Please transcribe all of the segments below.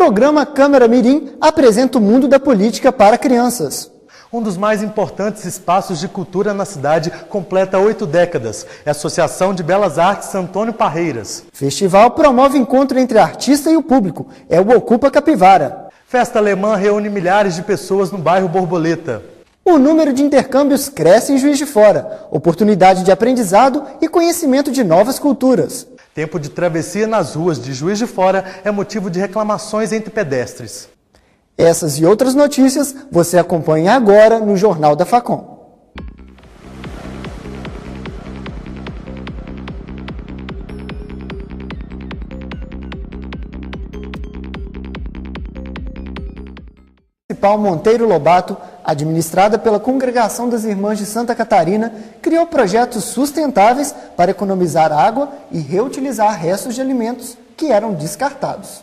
programa Câmara Mirim apresenta o mundo da política para crianças. Um dos mais importantes espaços de cultura na cidade completa 8 décadas. É a Associação de Belas Artes Antônio Parreiras. Festival promove encontro entre artista e o público. É o Ocupa Capivara. Festa alemã reúne milhares de pessoas no bairro Borboleta. O número de intercâmbios cresce em Juiz de Fora. Oportunidade de aprendizado e conhecimento de novas culturas. Tempo de travessia nas ruas de Juiz de Fora é motivo de reclamações entre pedestres. Essas e outras notícias você acompanha agora no Jornal da Facom. Municipal Monteiro Lobato, administrada pela Congregação das Irmãs de Santa Catarina, criou projetos sustentáveis para economizar água e reutilizar restos de alimentos que eram descartados.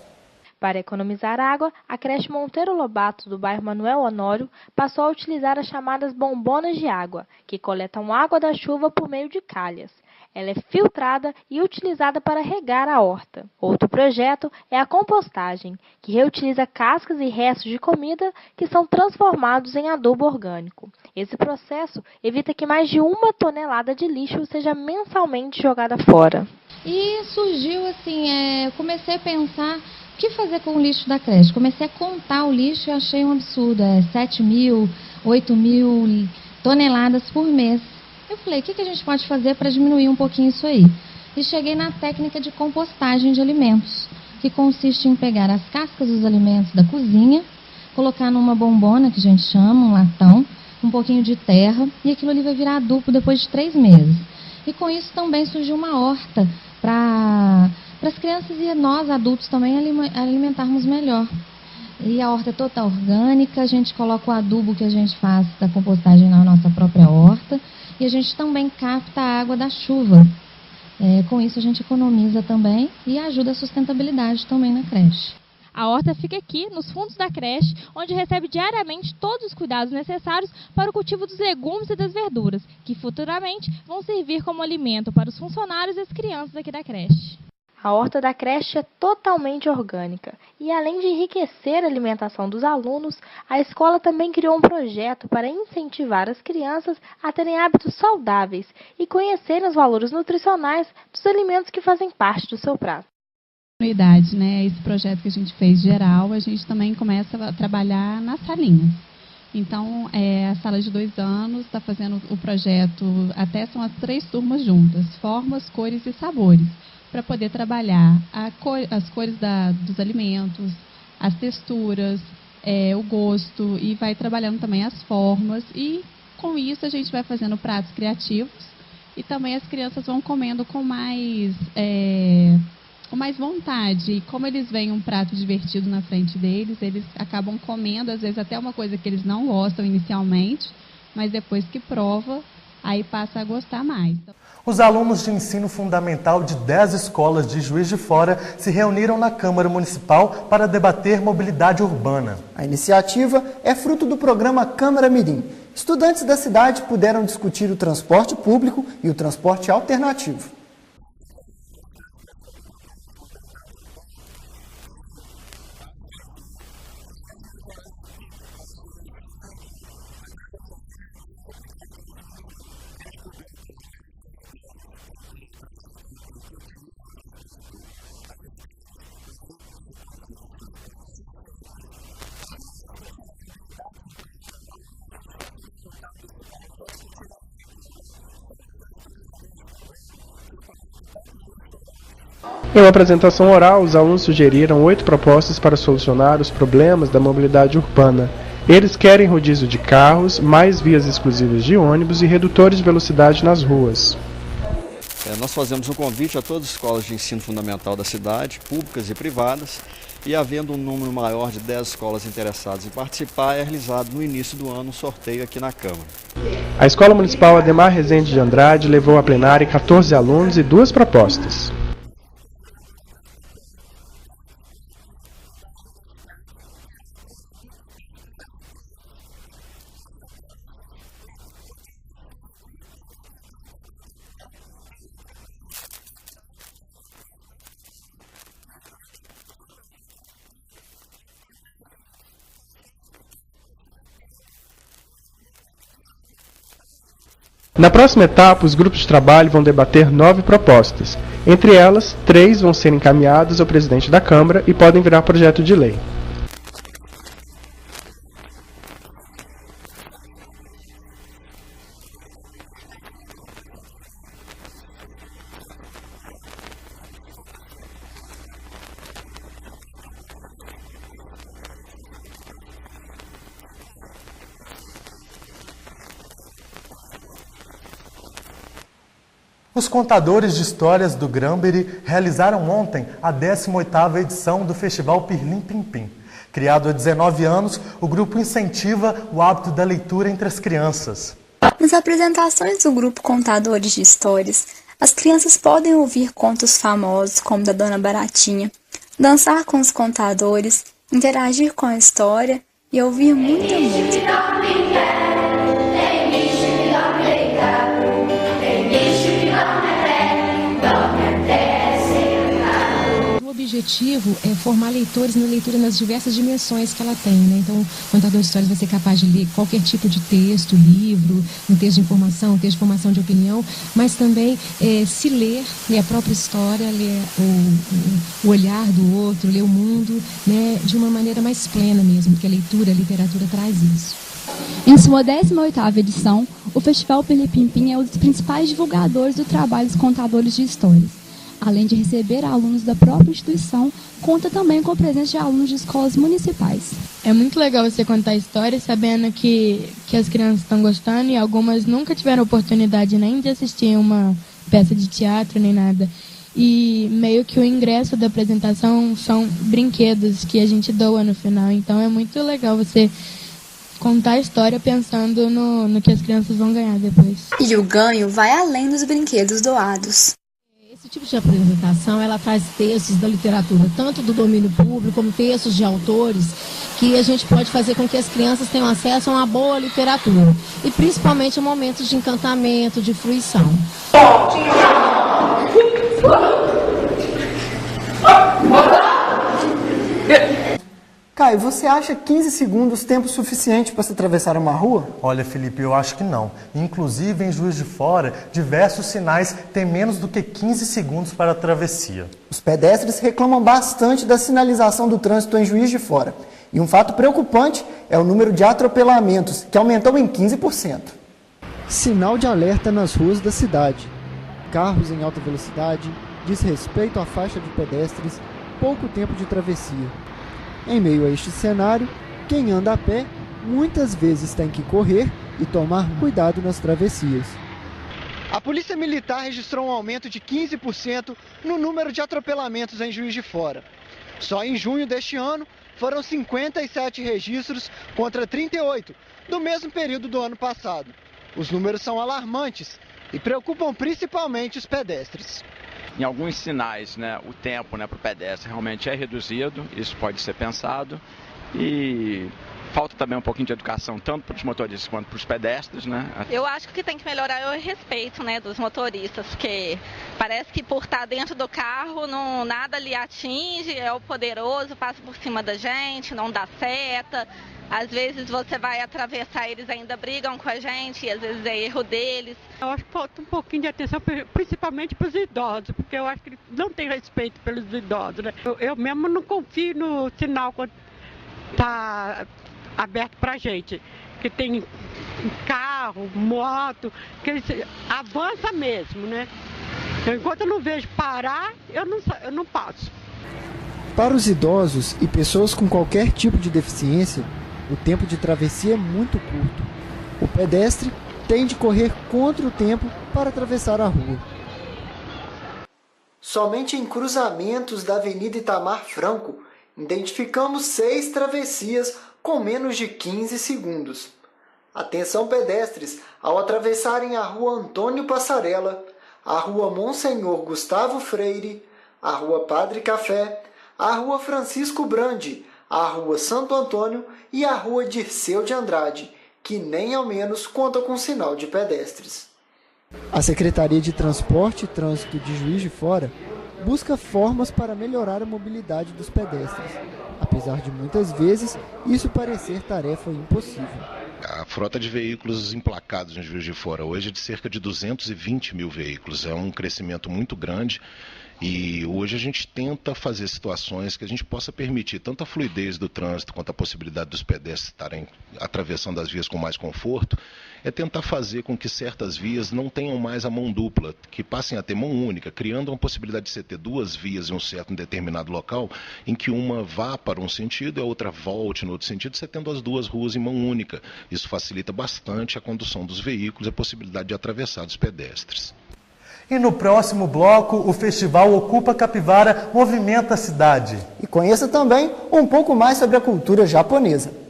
Para economizar água, a creche Monteiro Lobato, do bairro Manuel Honório, passou a utilizar as chamadas bombonas de água, que coletam água da chuva por meio de calhas. Ela é filtrada e utilizada para regar a horta. Outro projeto é a compostagem, que reutiliza cascas e restos de comida que são transformados em adubo orgânico. Esse processo evita que mais de 1 tonelada de lixo seja mensalmente jogada fora. E surgiu assim, comecei a pensar o que fazer com o lixo da creche. Comecei a contar o lixo e achei um absurdo, 7.000, 8.000 toneladas por mês. Eu falei, o que a gente pode fazer para diminuir um pouquinho isso aí? E cheguei na técnica de compostagem de alimentos, que consiste em pegar as cascas dos alimentos da cozinha, colocar numa bombona, que a gente chama, um latão, um pouquinho de terra, e aquilo ali vai virar adubo depois de 3 meses. E com isso também surgiu uma horta para as crianças e nós, adultos, também alimentarmos melhor. E a horta é toda orgânica, a gente coloca o adubo que a gente faz da compostagem na nossa própria horta, e a gente também capta a água da chuva. Com isso a gente economiza também e ajuda a sustentabilidade também na creche. A horta fica aqui, nos fundos da creche, onde recebe diariamente todos os cuidados necessários para o cultivo dos legumes e das verduras, que futuramente vão servir como alimento para os funcionários e as crianças aqui da creche. A horta da creche é totalmente orgânica e, além de enriquecer a alimentação dos alunos, a escola também criou um projeto para incentivar as crianças a terem hábitos saudáveis e conhecerem os valores nutricionais dos alimentos que fazem parte do seu prato. Esse projeto que a gente fez geral, a gente também começa a trabalhar nas salinhas. Então, a sala de 2 anos está fazendo o projeto, até são as 3 turmas juntas, formas, cores e sabores, para poder trabalhar as cores dos alimentos, as texturas, o gosto, e vai trabalhando também as formas, e com isso a gente vai fazendo pratos criativos, e também as crianças vão comendo com mais vontade. E como eles veem um prato divertido na frente deles, eles acabam comendo, às vezes até uma coisa que eles não gostam inicialmente, mas depois que prova, aí passa a gostar mais. Os alunos de ensino fundamental de 10 escolas de Juiz de Fora se reuniram na Câmara Municipal para debater mobilidade urbana. A iniciativa é fruto do programa Câmara Mirim. Estudantes da cidade puderam discutir o transporte público e o transporte alternativo. Em uma apresentação oral, os alunos sugeriram 8 propostas para solucionar os problemas da mobilidade urbana. Eles querem rodízio de carros, mais vias exclusivas de ônibus e redutores de velocidade nas ruas. Nós fazemos um convite a todas as escolas de ensino fundamental da cidade, públicas e privadas, e havendo um número maior de 10 escolas interessadas em participar, é realizado no início do ano um sorteio aqui na Câmara. A Escola Municipal Ademar Rezende de Andrade levou à plenária 14 alunos e 2 propostas. Na próxima etapa, os grupos de trabalho vão debater 9 propostas. Entre elas, 3 vão ser encaminhadas ao presidente da Câmara e podem virar projeto de lei. Os contadores de histórias do Granbury realizaram ontem a 18ª edição do Festival Pirlim Pim Pim. Criado há 19 anos, o grupo incentiva o hábito da leitura entre as crianças. Nas apresentações do grupo Contadores de Histórias, as crianças podem ouvir contos famosos como da Dona Baratinha, dançar com os contadores, interagir com a história e ouvir muita música. O objetivo é formar leitores na leitura nas diversas dimensões que ela tem, né? Então, o contador de histórias vai ser capaz de ler qualquer tipo de texto, livro, um texto de informação, um texto de formação de opinião, mas também se ler a própria história, ler o olhar do outro, ler o mundo, né? De uma maneira mais plena mesmo, porque a literatura traz isso. Em sua 18ª edição, o Festival Pirlim Pim Pim é um dos principais divulgadores do trabalho dos contadores de histórias. Além de receber alunos da própria instituição, conta também com a presença de alunos de escolas municipais. É muito legal você contar histórias sabendo que as crianças estão gostando e algumas nunca tiveram oportunidade nem de assistir uma peça de teatro nem nada. E meio que o ingresso da apresentação são brinquedos que a gente doa no final. Então é muito legal você contar a história pensando no que as crianças vão ganhar depois. E o ganho vai além dos brinquedos doados. Esse tipo de apresentação, ela traz textos da literatura, tanto do domínio público, como textos de autores, que a gente pode fazer com que as crianças tenham acesso a uma boa literatura. E principalmente a momentos de encantamento, de fruição. Caio, você acha 15 segundos tempo suficiente para se atravessar uma rua? Olha, Felipe, eu acho que não. Inclusive, em Juiz de Fora, diversos sinais têm menos do que 15 segundos para a travessia. Os pedestres reclamam bastante da sinalização do trânsito em Juiz de Fora. E um fato preocupante é o número de atropelamentos, que aumentou em 15%. Sinal de alerta nas ruas da cidade. Carros em alta velocidade, desrespeito à faixa de pedestres, pouco tempo de travessia. Em meio a este cenário, quem anda a pé muitas vezes tem que correr e tomar cuidado nas travessias. A Polícia Militar registrou um aumento de 15% no número de atropelamentos em Juiz de Fora. Só em junho deste ano foram 57 registros contra 38 do mesmo período do ano passado. Os números são alarmantes e preocupam principalmente os pedestres. Em alguns sinais, o tempo para o pedestre realmente é reduzido, isso pode ser pensado, e falta também um pouquinho de educação, tanto para os motoristas quanto para os pedestres. Eu acho que o que tem que melhorar é o respeito dos motoristas, porque parece que por estar dentro do carro, nada lhe atinge, é o poderoso, passa por cima da gente, não dá seta. Às vezes você vai atravessar, eles ainda brigam com a gente, e às vezes é erro deles. Eu acho que falta um pouquinho de atenção, principalmente para os idosos, porque eu acho que não tem respeito pelos idosos. Eu mesmo não confio no sinal quando está aberto para a gente, que tem carro, moto, que eles avançam mesmo, Enquanto eu não vejo parar, eu não passo. Para os idosos e pessoas com qualquer tipo de deficiência, o tempo de travessia é muito curto. O pedestre tem de correr contra o tempo para atravessar a rua. Somente em cruzamentos da Avenida Itamar Franco, identificamos 6 travessias com menos de 15 segundos. Atenção pedestres ao atravessarem a Rua Antônio Passarella, a Rua Monsenhor Gustavo Freire, a Rua Padre Café, a Rua Francisco Brandi, a Rua Santo Antônio e a Rua Dirceu de Andrade, que nem ao menos conta com sinal de pedestres. A Secretaria de Transporte e Trânsito de Juiz de Fora busca formas para melhorar a mobilidade dos pedestres, apesar de muitas vezes isso parecer tarefa impossível. A frota de veículos emplacados em Juiz de Fora hoje é de cerca de 220 mil veículos. É um crescimento muito grande e hoje a gente tenta fazer situações que a gente possa permitir tanto a fluidez do trânsito quanto a possibilidade dos pedestres estarem atravessando as vias com mais conforto, é tentar fazer com que certas vias não tenham mais a mão dupla, que passem a ter mão única, criando uma possibilidade de você ter duas vias em um determinado local, em que uma vá para um sentido e a outra volte no outro sentido, você tendo as duas ruas em mão única. Isso facilita bastante a condução dos veículos e a possibilidade de atravessar dos pedestres. E no próximo bloco, o festival Ocupa Capivara movimenta a cidade. E conheça também um pouco mais sobre a cultura japonesa.